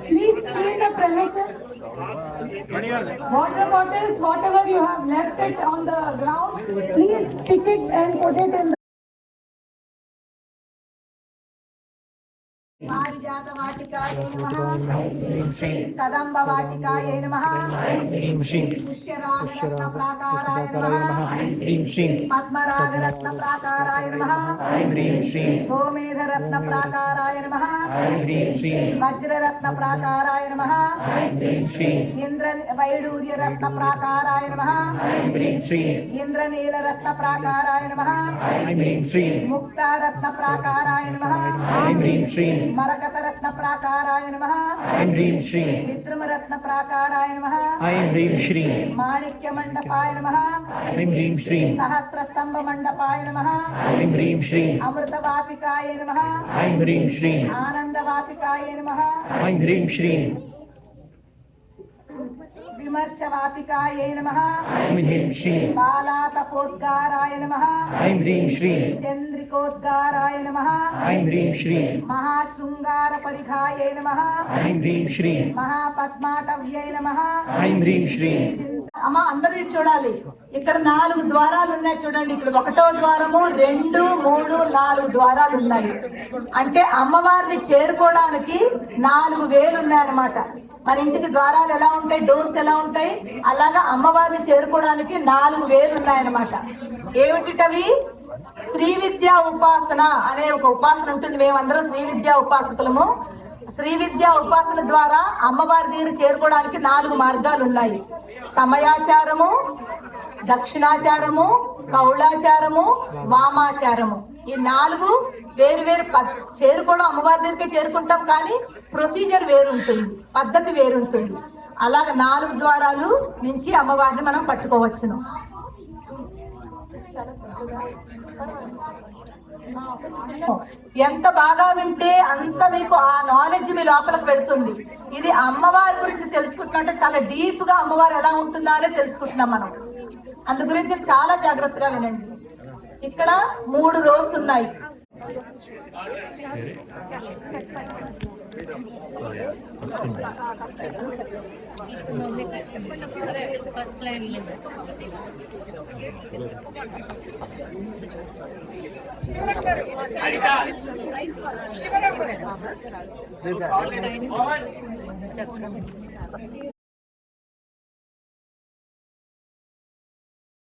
Please clean the premises. Water bottles, whatever you have left it on the ground, please pick it and put it in the पारिजात वाटिकाय नमः कदम्ब वाटिकाय नमः पुष्यरागरत्न प्राकाराय नमः पद्मरागरत्न प्राकाराय नमः गोमेधरत्न प्राकाराय नमः वज्ररत्न प्राकाराय नमः इंद्र वैडूर्य रत्न प्राकाराय नमः इंद्रनीलरत्न प्राकाराय नमः मुक्तारत्न प्राकाराय नमः मरकत रत्न प्राकाराय नमः ऐं ह्रीं श्रीं विद्रुम रत्न प्राकाराय नमः ऐं ह्रीं श्रीं माणिक्य मंडपाय नमः ऐं ह्रीं श्रीं सहस्र स्तंभ मंडपाय नमः ऐं ह्रीं श्रीं अमृत वापिकाय नमः ऐं ह्रीं श्रीं आनंद वापिकाय नमः ऐं ह्रीं श्रीं विमर्श वापिकाय नमः ऐं ह्रीं श्रीं बालातपोद्गाराय नमः ऐं ह्रीं श्रीं चंद्रिकोद्गाराय नमः ऐं ह्रीं श्रीं महाशृंगार परिघाय नमः ऐं ह्रीं श्रीं महापद्माटव्यै नमः ऐं ह्रीं श्रीं అమ్మ అందరూ చూడాలి. ఇక్కడ 4 ద్వారాలు ఉన్నాయి చూడండి. ఇక్కడ 1వ ద్వారము 2, 3, 4 ద్వారాలు ఉన్నాయి. అంటే అమ్మవారిని చేరుకోవడానికి 4 వేలు ఉన్నాయన్నమాట. మన ఇంటికి ద్వారాలు ఎలా ఉంటాయి, డోర్స్ ఎలా ఉంటాయి, అలాగా అమ్మవారిని చేరుకోవడానికి 4 వేలు ఉన్నాయన్నమాట. ఏమిటిటవి? శ్రీ విద్యా ఉపాసన అనే ఒక ఉపాసన ఉంటుంది. మేమందరం శ్రీ విద్యా ఉపాసకులము. శ్రీ విద్యా ఉపాసన ద్వారా అమ్మవారి దగ్గర చేరుకోవడానికి 4 మార్గాలు ఉన్నాయి. సమయాచారము, దక్షిణాచారము, కౌళాచారము, వామాచారము. ఈ 4 వేరు వేరు చేరుకోవడం అమ్మవారి దగ్గరికి చేరుకుంటాం, కానీ ప్రొసీజర్ వేరుంటుంది, పద్ధతి వేరుంటుంది. అలాగ 4 ద్వారాలు నుంచి అమ్మవారిని మనం పట్టుకోవచ్చును. ఎంత బాగా వింటే అంత మీకు ఆ నాలెడ్జ్ మీ లోపలికి పెడుతుంది. ఇది అమ్మవారి గురించి తెలుసుకుంటున్నట్టే చాలా డీప్ గా అమ్మవారు ఎలా ఉంటుందా అనేది తెలుసుకుంటున్నాం మనం. అందు గురించి చాలా జాగ్రత్తగా వినండి. ఇక్కడ 3 రోస్ ఉన్నాయి.